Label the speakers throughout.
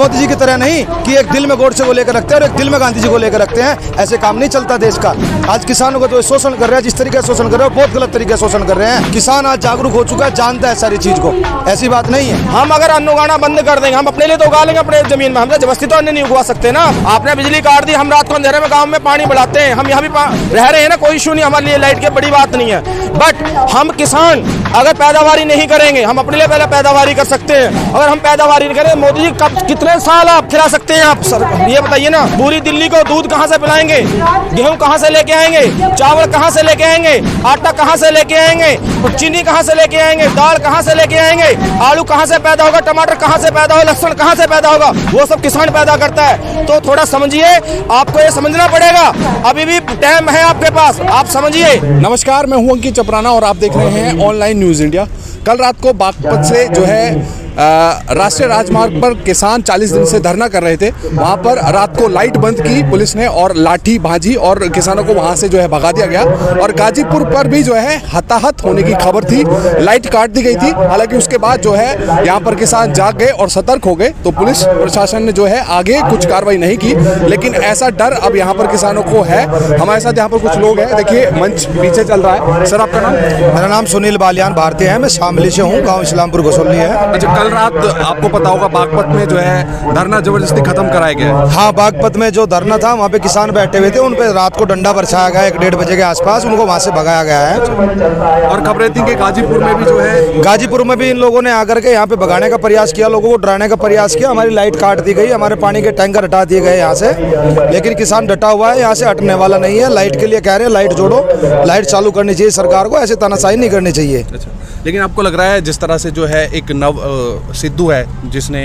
Speaker 1: मोदी जी की तरह नहीं कि एक दिल में गोडसे को लेकर रखते हैं और एक दिल में गांधी जी को लेकर रखते हैं। ऐसे काम नहीं चलता देश का। आज किसानों को जो शोषण कर रहे हैं, जिस तरीके से शोषण कर रहे हैं, बहुत गलत तरीके से शोषण कर रहे हैं। किसान आज जागरूक हो चुका है, जानता है सारी चीज को, ऐसी बात नहीं है।
Speaker 2: हम अगर अन्न उगाना बंद कर देंगे, हम अपने लिए तो उगा लेंगे अपने जमीन में, हम जबरदस्ती तो अन्न नहीं उगा सकते ना। आपने बिजली काट दी, हम रात को अंधेरे में गाँव में पानी बढ़ाते हैं, हम यहाँ भी रह रहे हैं ना, कोई इशू नहीं, हमारे लिए लाइट की बड़ी बात नहीं है। बट हम किसान अगर पैदावारी नहीं करेंगे, हम अपने लिए पहले पैदावारी कर सकते हैं। अगर हम पैदावारी नहीं करें, मोदी जी कब कितने साल आप खिला सकते हैं आप सर, ये बताइए ना। पूरी दिल्ली को दूध कहाँ से पिलाएंगे, गेहूं कहाँ से लेके आएंगे, चावल कहाँ से लेके आएंगे, आटा कहाँ से लेके आएंगे, चीनी कहाँ से लेके आएंगे, दाल कहाँ से लेके आएंगे, आलू कहाँ से पैदा होगा, टमाटर कहाँ से पैदा होगा, लहसुन कहाँ से पैदा होगा, वो सब किसान पैदा करता है। तो थोड़ा समझिए, आपको ये समझना पड़ेगा, अभी भी टाइम है आपके पास, आप समझिए।
Speaker 3: नमस्कार, मैं हूं अंकित चपराना और आप देख रहे हैं ऑनलाइन न्यूज़ इंडिया। कल रात को बागपत से जो है राष्ट्रीय राजमार्ग पर किसान 40 दिन से धरना कर रहे थे। वहां पर रात को लाइट बंद की पुलिस ने और लाठी भाजी और किसानों को वहां से जो है भगा दिया गया। और गाजीपुर पर भी जो है हताहत होने की खबर थी, लाइट काट दी गई थी। हालांकि उसके बाद जो है यहाँ पर किसान जाग गए और सतर्क हो गए, तो पुलिस प्रशासन ने जो है आगे कुछ कार्रवाई नहीं की। लेकिन ऐसा डर अब यहाँ पर किसानों को है। हमारे साथ यहाँ पर कुछ लोग हैं, देखिए मंच पीछे चल रहा है। सर, आपका नाम?
Speaker 1: मेरा नाम सुनील बालियान भारतीय है, मैं शामली से हूँ, गाँव इस्लामपुर घोसोली है।
Speaker 3: अच्छा, कल रात आपको पता होगा बागपत में जो है धरना जबरदस्ती खत्म कराया गया है।
Speaker 1: हाँ, बागपत में जो धरना था वहाँ पे किसान बैठे हुए थे, उन पे रात को डंडा बरसाया गया 1-1:30 बजे के आसपास, उनको वहाँ से भगाया गया है।
Speaker 3: और खबरें थी कि गाजीपुर में भी जो है,
Speaker 1: गाजीपुर में भी इन लोगों ने आकर के यहाँ पे भगाने का प्रयास किया, लोगों को डराने का प्रयास किया। हमारी लाइट काट दी गई, हमारे पानी के टैंकर हटा दिए गए यहाँ से, लेकिन किसान डटा हुआ है, यहाँ से हटने वाला नहीं है। लाइट के लिए कह रहे हैं लाइट जोड़ो, लाइट चालू करनी चाहिए सरकार को, ऐसे तानाशाही नहीं करनी चाहिए।
Speaker 3: अच्छा, लेकिन आपको लग रहा है जिस तरह से जो है एक सिद्धू है जिसने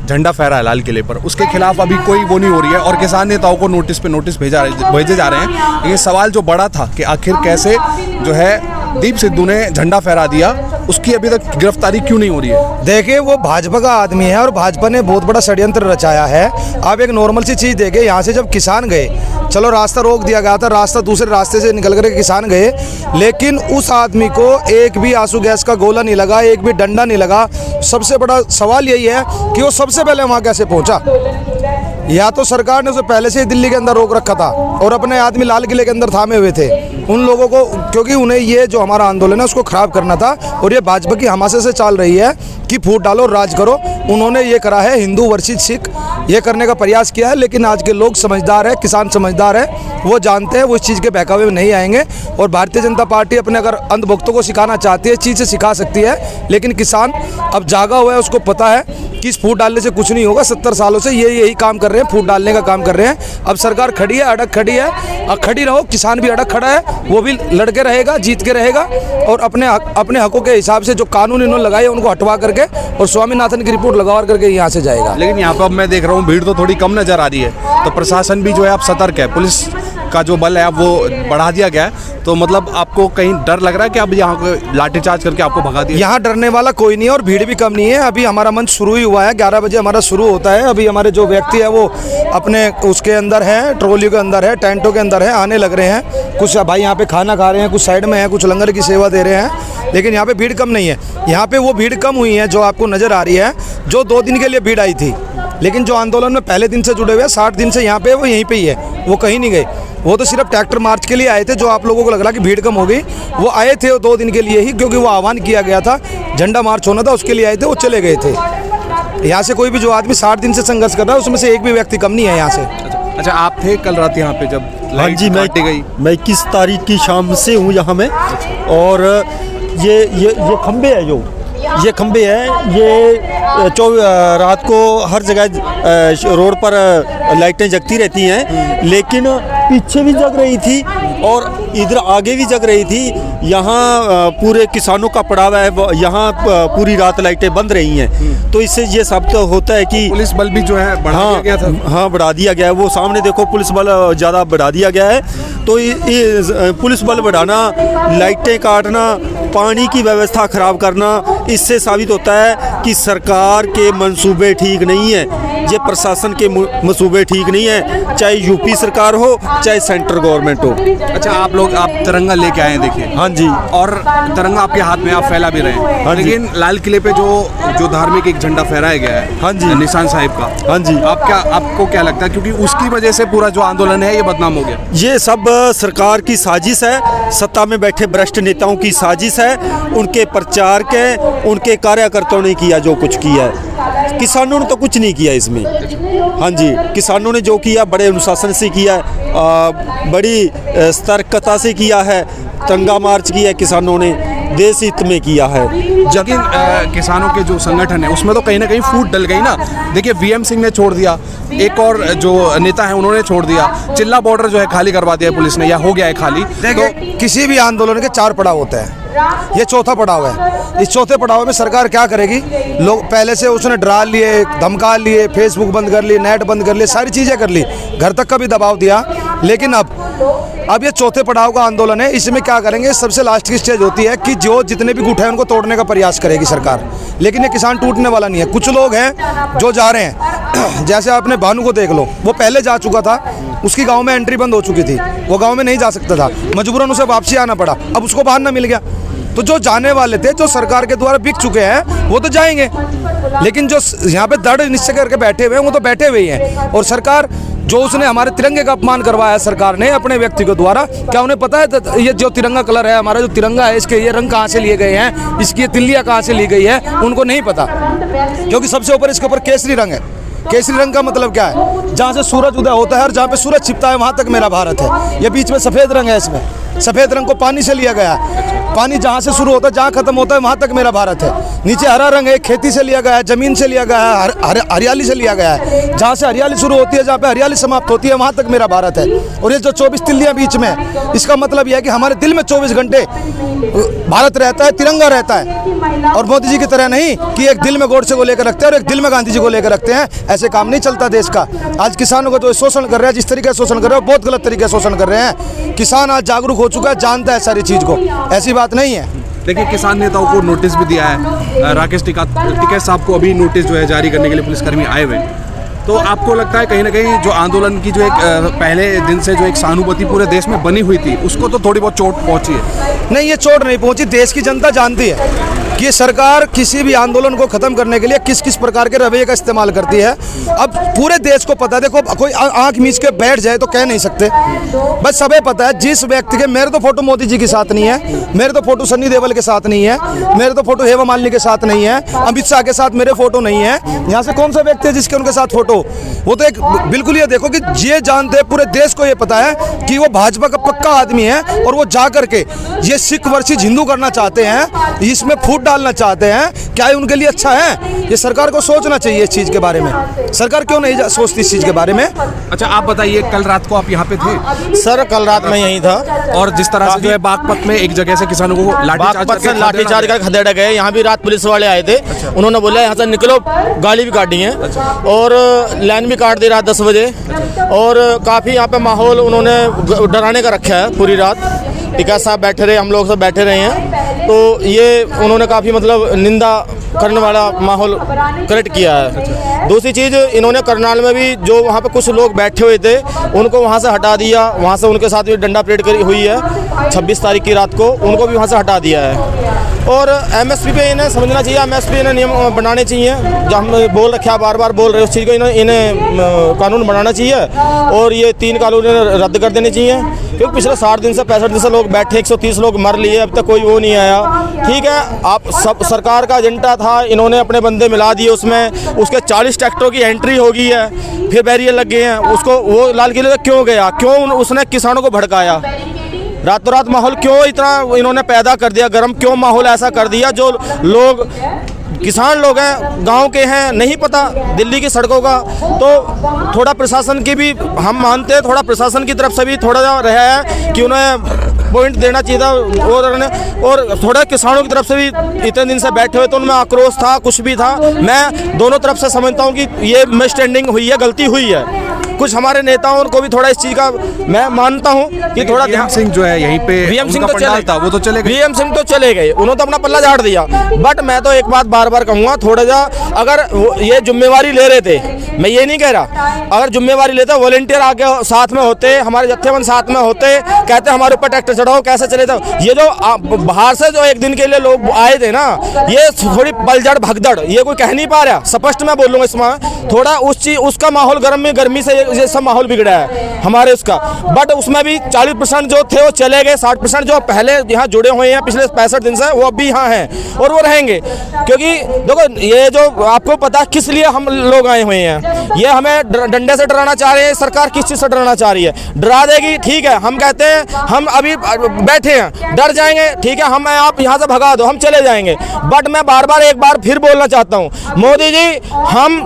Speaker 3: झंडा फहरा है लाल किले पर, उसके खिलाफ अभी कोई वो नहीं हो रही है और किसान नेताओं को नोटिस पे नोटिस भेजे जा रहे हैं। ये सवाल जो बड़ा था कि आखिर कैसे जो है दीप सिद्धू ने झंडा फहरा दिया, उसकी अभी तक गिरफ्तारी क्यों नहीं हो रही है?
Speaker 1: देखिए, वो भाजपा का आदमी है और भाजपा ने बहुत बड़ा षड्यंत्र रचाया है। आप एक नॉर्मल सी चीज़ देखें, यहाँ से जब किसान गए, चलो रास्ता रोक दिया गया था, रास्ता दूसरे रास्ते से निकल कर किसान गए, लेकिन उस आदमी को एक भी आंसू गैस का गोला नहीं लगा, एक भी डंडा नहीं लगा। सबसे बड़ा सवाल यही है कि वो सबसे पहले वहाँ कैसे पहुँचा। या तो सरकार ने उसे पहले से ही दिल्ली के अंदर रोक रखा था और अपने आदमी लाल किले के अंदर थामे हुए थे उन लोगों को, क्योंकि उन्हें ये जो हमारा आंदोलन है उसको खराब करना था। और ये भाजपा की हमासे से चाल रही है कि फूट डालो, राज करो। उन्होंने ये करा है, हिंदू वर्सेस सिख ये करने का प्रयास किया है। लेकिन आज के लोग समझदार है, किसान समझदार है, वो जानते हैं वो इस चीज़ के बहकावे में नहीं आएंगे। और भारतीय जनता पार्टी अपने अगर अंधभक्तों को सिखाना चाहती है, इस चीज़ से सिखा सकती है। लेकिन किसान अब जागा हुआ है, उसको पता है कि इस फूट डालने से कुछ नहीं होगा। 70 सालों से ये यही काम कर रहे हैं, फूट डालने का काम कर रहे हैं। अब सरकार खड़ी है, अड़ग खड़ी है, अब खड़ी रहो। किसान भी अड़ग खड़ा है, वो भी लड़के रहेगा, जीत के रहेगा और अपने हकों के हिसाब से जो कानून इन्होंने लगाए उनको हटवा करके और स्वामीनाथन की रिपोर्ट लगवा करके यहाँ से जाएगा।
Speaker 3: लेकिन यहाँ पर मैं देख रहा हूँ भीड़ तो थोड़ी कम नजर आ रही है, तो प्रशासन भी जो है अब सतर्क है, पुलिस का जो बल है अब वो बढ़ा दिया गया है। तो मतलब आपको कहीं डर लग रहा है कि अब यहाँ को लाठीचार्ज करके आपको भगा दिया?
Speaker 1: यहाँ डरने वाला कोई नहीं है और भीड़ भी कम नहीं है। अभी हमारा मंच शुरू ही हुआ है, 11 बजे हमारा शुरू होता है। अभी हमारे जो व्यक्ति है वो अपने उसके अंदर है, ट्रॉली के अंदर है, टेंटों के अंदर है, आने लग रहे हैं। कुछ भाई यहाँ पे खाना खा रहे हैं, कुछ साइड में है, कुछ लंगर की सेवा दे रहे हैं। लेकिन यहाँ पे भीड़ कम नहीं है। यहाँ पे वो भीड़ कम हुई है जो आपको नज़र आ रही है, जो 2 दिन के लिए भीड़ आई थी। लेकिन जो आंदोलन में पहले दिन से जुड़े हुए 60 दिन से यहाँ पे, वो यहीं पे ही है, वो कहीं नहीं गए। वो तो सिर्फ ट्रैक्टर मार्च के लिए आए थे। जो आप लोगों को लग रहा कि भीड़ कम हो गई, वो आए थे वो 2 दिन के लिए ही, क्योंकि वो आह्वान किया गया था, झंडा मार्च होना था, उसके लिए आए थे, वो चले गए थे। यहाँ से कोई भी जो आदमी 60 दिन से संघर्ष कर रहा है, उसमें से एक भी व्यक्ति कम नहीं है यहाँ से।
Speaker 3: अच्छा, आप थे कल रात यहाँ पे जब लाइट काटी गई?
Speaker 4: मैं 21 तारीख की शाम से हूँ यहाँ में। और ये खंबे है, जो ये खंबे हैं, ये रात को हर जगह रोड पर लाइटें जगती रहती हैं, लेकिन पीछे भी जग रही थी और इधर आगे भी जग रही थी। यहाँ पूरे किसानों का पड़ाव है, यहाँ पूरी रात लाइटें बंद रही हैं। तो इससे ये साबित होता है कि
Speaker 3: पुलिस बल भी जो है बढ़ा दिया गया था।
Speaker 4: हाँ, बढ़ा दिया गया है। वो सामने देखो, पुलिस बल ज़्यादा बढ़ा दिया गया है। तो ये पुलिस बल बढ़ाना, लाइटें काटना, पानी की व्यवस्था खराब करना, इससे साबित होता है कि सरकार के मंसूबे ठीक नहीं हैं। ये प्रशासन के मंसूबे ठीक नहीं है, चाहे यूपी सरकार हो चाहे सेंट्रल गवर्नमेंट हो।
Speaker 3: अच्छा, आप तिरंगा लेके आए हैं, देखिए।
Speaker 4: हाँ जी।
Speaker 3: और तिरंगा आपके हाथ में, आप फैला भी रहे हैं।
Speaker 4: हाँ जी।
Speaker 3: लेकिन लाल किले पे जो जो धार्मिक एक झंडा फहराया गया है,
Speaker 4: हाँ जी।
Speaker 3: निशान साहिब का,
Speaker 4: हाँ जी।
Speaker 3: आपको क्या लगता है, क्योंकि उसकी वजह से पूरा जो आंदोलन है ये बदनाम हो गया?
Speaker 4: ये सब सरकार की साजिश है, सत्ता में बैठे भ्रष्ट नेताओं की साजिश है, उनके प्रचार के, उनके कार्यकर्ताओं ने किया जो कुछ किया है। किसानों ने तो कुछ नहीं किया इसमें। हाँ जी, किसानों ने जो किया बड़े अनुशासन से किया है, बड़ी सतर्कता से किया है, तिरंगा मार्च किया है किसानों ने, देश हित में किया है।
Speaker 3: लेकिन किसानों के जो संगठन है उसमें तो कहीं ना कहीं फूट डल गई ना। देखिए वीएम सिंह ने छोड़ दिया, एक और जो नेता है उन्होंने छोड़ दिया, चिल्ला बॉर्डर जो है खाली करवा दिया पुलिस ने, या हो गया है खाली।
Speaker 1: देखिए किसी भी आंदोलन के 4 पड़ाव होते हैं, ये चौथा पड़ाव है। इस चौथे पड़ाव में सरकार क्या करेगी? लोग पहले से उसने डरा लिए, धमका लिए, फेसबुक बंद कर लिए, नेट बंद कर लिए, सारी चीज़ें कर ली, घर तक का भी दबाव दिया। लेकिन अब ये चौथे पड़ाव का आंदोलन है, इसमें क्या करेंगे? सबसे लास्ट की स्टेज होती है कि जो जितने भी गुट हैं उनको तोड़ने का प्रयास करेगी सरकार। लेकिन ये किसान टूटने वाला नहीं है। कुछ लोग हैं जो जा रहे हैं, जैसे आपने भानु को देख लो, वो पहले जा चुका था, उसकी गांव में एंट्री बंद हो चुकी थी, वो गांव में नहीं जा सकता था, मजबूरन उसे वापसी आना पड़ा, अब उसको बहाना मिल गया। तो जो जाने वाले थे, जो सरकार के द्वारा बिक चुके हैं, वो तो जाएंगे। लेकिन जो यहाँ पे दृढ़ निश्चय करके बैठे हुए हैं, वो तो बैठे हुए ही हैं। और सरकार जो उसने हमारे तिरंगे का अपमान करवाया है सरकार ने अपने व्यक्ति के द्वारा, क्या उन्हें पता है ये जो तिरंगा कलर है, हमारा जो तिरंगा है, इसके ये रंग कहाँ से लिए गए हैं, इसकी ये तिल्लियाँ कहाँ से ली गई है? उनको नहीं पता, क्योंकि सबसे ऊपर इसके ऊपर केसरी रंग है। केसरी रंग का मतलब क्या है? जहाँ से सूरज उदय होता है और जहाँ पे सूरज छिपता है वहाँ तक मेरा भारत है। ये बीच में सफ़ेद रंग है, इसमें सफ़ेद रंग को पानी से लिया गया है। पानी जहाँ से शुरू होता है जहाँ खत्म होता है वहाँ तक मेरा भारत है। नीचे हरा रंग है, खेती से लिया गया है, ज़मीन से लिया गया है, हरियाली से लिया गया है। जहाँ से हरियाली शुरू होती है, जहाँ पे हरियाली समाप्त होती है, वहाँ तक मेरा भारत है। और ये जो 24 तिल्लियाँ बीच में, इसका मतलब यह है कि हमारे दिल में 24 घंटे भारत रहता है, तिरंगा रहता है। और मोदी जी की तरह नहीं कि एक दिल में गोडसे को लेकर रखते हैं और एक दिल में गांधी जी को लेकर रखते हैं। ऐसे काम नहीं चलता देश का। आज किसानों का जो शोषण कर रहे हैं, जिस तरीके से शोषण कर रहे हैं, बहुत गलत तरीके से शोषण कर रहे हैं। किसान आज जागरूक हो चुका है, जानता है सारी चीज़ को, ऐसी बात नहीं है।
Speaker 3: देखिए किसान नेताओं को नोटिस भी दिया है, राकेश टिकैत साहब को अभी नोटिस जो है जारी करने के लिए पुलिसकर्मी आए हुए। तो आपको लगता है कहीं ना कहीं जो आंदोलन की जो एक पहले दिन से जो एक सहानुभूति पूरे देश में बनी हुई थी, उसको तो थोड़ी बहुत चोट पहुंची है?
Speaker 1: नहीं, ये चोट नहीं पहुंची। देश की जनता जानती है कि ये सरकार किसी भी आंदोलन को खत्म करने के लिए किस किस प्रकार के रवैये का इस्तेमाल करती है। अब पूरे देश को पता है। देखो, कोई आंख मीच के बैठ जाए तो कह नहीं सकते, बस सबे पता है। जिस व्यक्ति के, मेरे तो फोटो मोदी जी के साथ नहीं है, मेरे तो फोटो सन्नी देओल के साथ नहीं है, मेरे तो फोटो हेमा मालिनी के साथ नहीं है, अमित शाह के साथ मेरे फोटो नहीं है। यहाँ से कौन सा व्यक्ति है जिसके उनके साथ फोटो? वो तो एक बिल्कुल, ये देखो कि ये जानते हैं, पूरे देश को ये पता है कि वो भाजपा का पक्का आदमी है। और वो जा करके ये सिख वर्सेस हिंदू करना चाहते हैं, इसमें फूट डालना चाहते हैं। क्या ये उनके लिए अच्छा है? ये सरकार को सोचना चाहिए इस चीज़ के बारे में। सरकार क्यों नहीं सोचती इस चीज़ के बारे में?
Speaker 3: अच्छा, आप बताइए, कल रात को आप यहाँ पे थे?
Speaker 2: सर, कल रात में यहीं था।
Speaker 3: और जिस तरह से जो है बागपत में एक जगह से किसानों को
Speaker 2: लाठीचार्ज कर खदेड़ा गए। यहाँ भी रात पुलिस वाले आए थे। उन्होंने बोला यहाँ से निकलो, गाली भी काटी है और लाइन भी काट दी रात 10 बजे। और काफ़ी यहाँ पे माहौल उन्होंने डराने का रखा है पूरी रात। टिकैत साहब बैठे रहे, हम लोग सब बैठे रहे हैं। तो ये उन्होंने काफ़ी मतलब निंदा करने वाला माहौल क्रिएट किया है। दूसरी चीज़, इन्होंने करनाल में भी जो वहाँ पे कुछ लोग बैठे हुए थे उनको वहाँ से हटा दिया। वहाँ से उनके साथ भी डंडा परेड करी हुई है 26 तारीख की रात को, उनको भी वहाँ से हटा दिया है। और एमएसपी पे इन्हें समझना चाहिए, एमएसपी इन्हें नियम बनाने चाहिए। जो हम बोल रखे हैं, बार बार बोल रहे हैं, उस चीज़ को इन्हें कानून बनाना चाहिए। और ये 3 कानून रद्द कर देने चाहिए, क्योंकि पिछले 60 दिन से 65 दिन से लोग बैठे, 130 लोग मर लिए, अब तक कोई वो नहीं आया। ठीक है, आप सब सरकार का एजेंडा था, इन्होंने अपने बंदे मिला दिए उसमें। उसके 40 ट्रैक्टरों की एंट्री हो गई है, फिर बैरियर लग गए हैं। उसको वो लाल किले तक क्यों गया? क्यों उसने किसानों को भड़काया? रातों रात माहौल क्यों इतना इन्होंने पैदा कर दिया गर्म? क्यों माहौल ऐसा कर दिया? जो लोग किसान लोग हैं, गांव के हैं, नहीं पता दिल्ली की सड़कों का। तो थोड़ा प्रशासन की भी हम मानते हैं, थोड़ा प्रशासन की तरफ से भी थोड़ा रहा है कि उन्हें पॉइंट देना चाहिए था। और थोड़ा किसानों की तरफ से भी इतने दिन से बैठे हुए तो उनमें आक्रोश था, कुछ भी था। मैं दोनों तरफ से समझता हूँ कि ये मिसअंडरस्टैंडिंग हुई है, गलती हुई है। कुछ हमारे नेताओं को भी थोड़ा इस चीज का मैं मानता हूँ कि थोड़ा
Speaker 3: वीएम सिंह जो है यहीं पे
Speaker 2: वीएम सिंह
Speaker 3: उनका
Speaker 2: तो
Speaker 3: पंडाल था, वो तो चले गए।
Speaker 2: वीएम सिंह तो चले गए, उन्होंने तो अपना पल्ला झाड़ दिया। बट मैं तो एक बात बार बार कहूंगा, थोड़ा सा अगर ये जिम्मेवारी ले रहे थे, मैं ये नहीं कह रहा, अगर जिम्मेवारी लेते वॉलंटियर आके साथ में होते, हमारे जत्थेबंद साथ में होते, कहते हमारे ऊपर ट्रैक्टर चढ़ाओ कैसे चले थे। ये जो बाहर से जो एक दिन के लिए लोग आए थे ना, ये थोड़ी पलझड़ भगदड़, ये कोई कह नहीं पा रहा, स्पष्ट मैं बोलूंगा इसमें थोड़ा उस चीज उसका माहौल गर्मी से ये सब माहौल बिगड़ा है हमारे उसका। बट उसमें भी 40% जो थे वो चले गए, 60% जो पहले यहाँ जुड़े हुए हैं पिछले 65 दिन से, वो अब भी यहाँ हैं और वो रहेंगे। क्योंकि देखो ये जो आपको पता किस लिए हम लोग आए हुए हैं, ये हमें डंडे से डराना चाह रहे हैं, सरकार किस चीज़ से डराना चाह रही है, डरा देगी ठीक है। हम कहते हैं हम अभी बैठे हैं, डर जाएंगे ठीक है, हम आप यहाँ से भगा दो हम चले जाएंगे। बट मैं बार बार एक बार फिर बोलना चाहता हूँ, मोदी जी हम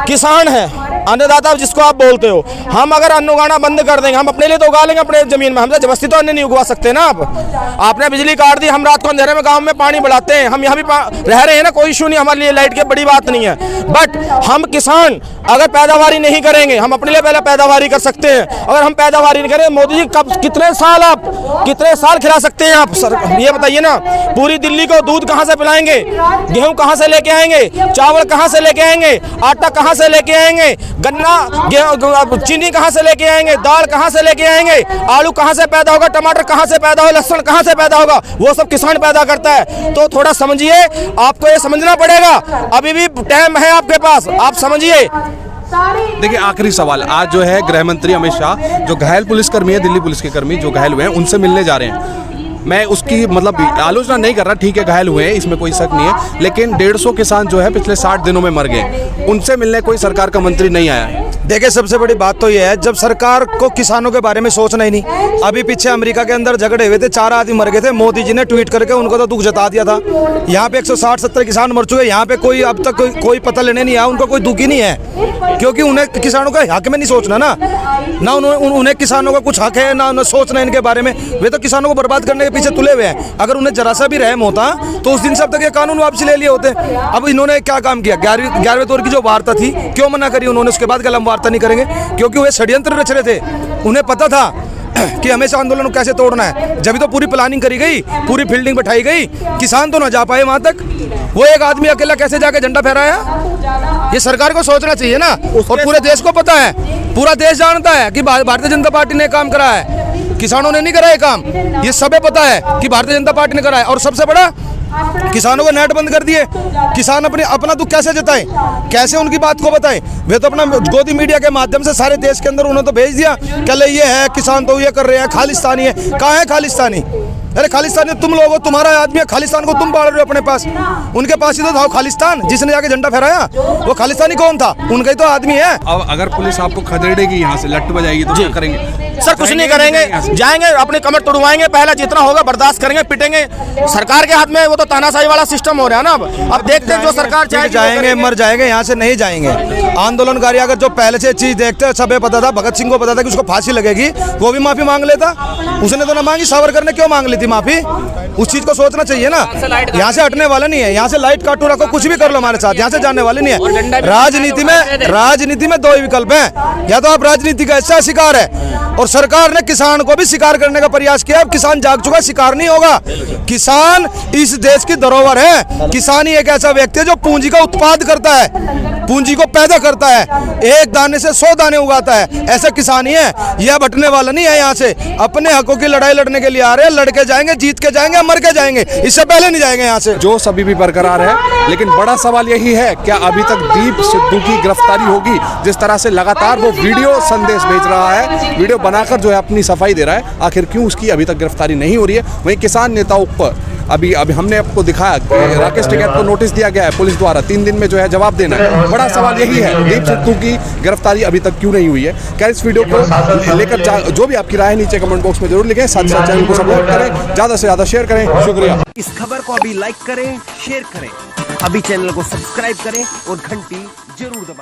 Speaker 2: किसान हैं, अन्नदाता जिसको आप बोलते हो, हम अगर अन्न उगाना बंद कर देंगे, हम अपने लिए तो उगा लेंगे अपने जमीन में, हमसे जबरदस्ती तो अन्न नहीं उगवा सकते ना आप। आपने बिजली काट दी, हम रात को अंधेरे में गांव में पानी बढ़ाते हैं, हम यहाँ भी रह रहे हैं ना, कोई इशू नहीं, हमारे लिए लाइट की बड़ी बात नहीं है। बट हम किसान अगर पैदावारी नहीं करेंगे, हम अपने लिए पहले पैदावारी कर सकते हैं, अगर हम पैदावारी नहीं करें, मोदी जी कब कितने साल खिला सकते हैं आप सर, ये बताइए ना। पूरी दिल्ली को दूध कहाँ से पिलाएंगे, गेहूं कहाँ से लेके आएंगे, चावल कहाँ से लेके आएंगे, आटा कहाँ से लेके आएंगे, गन्ना चीनी कहाँ से लेके आएंगे, दाल कहाँ से लेके आएंगे, आलू कहाँ से पैदा होगा, टमाटर कहाँ से पैदा होगा, लहसुन कहाँ से पैदा होगा, वो सब किसान पैदा करता है। तो थोड़ा समझिए, आपको ये समझना पड़ेगा, अभी भी टाइम है आपके पास, आप समझिए।
Speaker 3: देखिए आखिरी सवाल, आज जो है गृह मंत्री अमित शाह जो घायल पुलिसकर्मी है, दिल्ली पुलिस के कर्मी जो घायल हुए हैं, उनसे मिलने जा रहे हैं। मैं उसकी मतलब आलोचना नहीं कर रहा, ठीक है घायल हुए हैं इसमें कोई शक नहीं है, लेकिन 150 किसान जो है पिछले 60 दिनों में मर गए, उनसे मिलने कोई सरकार का मंत्री नहीं आया है।
Speaker 1: देखिए सबसे बड़ी बात तो ये है, जब सरकार को किसानों के बारे में सोचना ही नहीं। अभी पीछे अमेरिका के अंदर झगड़े हुए थे, 4 आदमी मर गए थे, मोदी जी ने ट्वीट करके उनको तो दुख जता दिया था। यहाँ पे 160-70 किसान मर चुके, यहाँ पे कोई अब तक कोई पता लेने नहीं आया, उनको कोई दुख ही नहीं है, क्योंकि उन्हें किसानों का हक में नहीं सोचना ना उन्हें किसानों का कुछ हक है ना उन्हें सोचना इनके बारे में। वे तो किसानों को बर्बाद करने के पीछे तुले हुए हैं। अगर उन्हें जरा सा भी रहम होता तो उस दिन से अब तक ये कानून वापसी ले लिए होते। अब इन्होंने क्या काम किया, 11वें दौर की जो वार्ता थी क्यों मना करी उन्होंने, उसके बाद कल हम वार्ता नहीं करेंगे, क्योंकि वे षड्यंत्र रच रहे थे। उन्हें पता था कि हमेशा आंदोलन को कैसे तोड़ना है, जब तो पूरी प्लानिंग करी गई, पूरी फील्डिंग बैठाई गई, किसान तो ना जा पाए वहां तक। वो एक आदमी अकेला कैसे जाके झंडा फहराया, ये सरकार को सोचना चाहिए ना। और पूरे देश को पता है, पूरा देश जानता है कि भारतीय जनता पार्टी ने काम करा है, किसानों ने नहीं करा है काम, ये सबे पता है कि भारतीय जनता पार्टी ने करा है। और सबसे बड़ा, किसानों को नेट बंद कर दिए, किसान अपना दुख कैसे जताएं, कैसे उनकी बात को बताएं। वे तो अपना गोदी मीडिया के माध्यम से सारे देश के अंदर उन्होंने तो भेज दिया, कल ये है किसान तो ये कर रहे हैं, खालिस्तानी है। कहाँ है खालिस्तानी? अरे खालिस्तानी तुम लोग हो, तुम्हारा आदमी है, खालिस्तान को तुम पाल रहे हो अपने पास। उनके पास ही तो था खालिस्तान, जिसने जाके झंडा फहराया, वो खालिस्तानी कौन था? उनका ही तो आदमी है।
Speaker 3: अब अगर पुलिस आपको खदेड़ेगी, यहाँ से लट्टू बजाएगी तो क्या करेंगे?
Speaker 2: सर कुछ नहीं करेंगे, जाएंगे अपने कमर तोड़वाएंगे, पहला जितना होगा बर्दाश्त करेंगे, पिटेंगे। सरकार के हाथ में वो तो तानाशाही वाला सिस्टम हो रहा है ना। अब देखते हैं जो सरकार चाहे,
Speaker 1: जाएंगे मर जाएंगे, यहाँ से नहीं जाएंगे। आंदोलनकारी अगर जो पहले से चीज देखते हैं, सबे पता था, भगत सिंह को पता था कि उसको फांसी लगेगी, वो भी माफी मांग लेता। उसने तो ना मांगी, सावरकर ने क्यों मांग ली थी माफी? उस चीज को सोचना चाहिए ना। यहाँ से हटने वाला नहीं है, यहाँ से लाइट काटो रखो, कुछ भी कर लो हमारे साथ, यहाँ से जाने वाले नहीं है। राजनीति में 2 ही विकल्प हैं, या तो आप राजनीति का हिस्सा शिकार है, और सरकार ने किसान को भी शिकार करने का प्रयास किया। अब किसान जाग चुका, शिकार नहीं होगा। किसान इस देश की धरोहर है। किसान ही एक ऐसा व्यक्ति है जो पूंजी का उत्पाद करता है, पूंजी को पैदा करता है, एक दाने से 100 दाने उगाता है। ऐसा किसान ही है, यह बटने वाला नहीं है। यहाँ से अपने हकों की लड़ाई लड़ने के लिए आ रहे हैं, लड़के जाएंगे, जीत के जाएंगे, मर के जाएंगे, इससे पहले नहीं जाएंगे यहाँ से।
Speaker 3: जो सभी भी बरकरार है, लेकिन बड़ा सवाल यही है, क्या अभी तक दीप सिद्धू की गिरफ्तारी होगी? जिस तरह से लगातार वो वीडियो संदेश भेज रहा है, वीडियो बनाकर जो है अपनी सफाई दे रहा है, आखिर क्यों उसकी अभी तक गिरफ्तारी नहीं हो रही है? वहीं किसान नेताओं पर अभी हमने आपको दिखाया कि राकेश टिकैत को नोटिस दिया गया है पुलिस द्वारा, 3 दिन में जो है जवाब देना है। बड़ा सवाल यही है, दीप सिद्धू की गिरफ्तारी अभी तक क्यों नहीं हुई है? क्या इस वीडियो को लेकर जो भी आपकी राय है नीचे कमेंट बॉक्स में जरूर लिखें। साथ साथ चैनल को सब्सक्राइब करें, ज़्यादा से ज़्यादा शेयर करें। शुक्रिया।
Speaker 5: इस खबर को अभी लाइक करें, शेयर करें, अभी चैनल को सब्सक्राइब करें और घंटी जरूर दबाएं।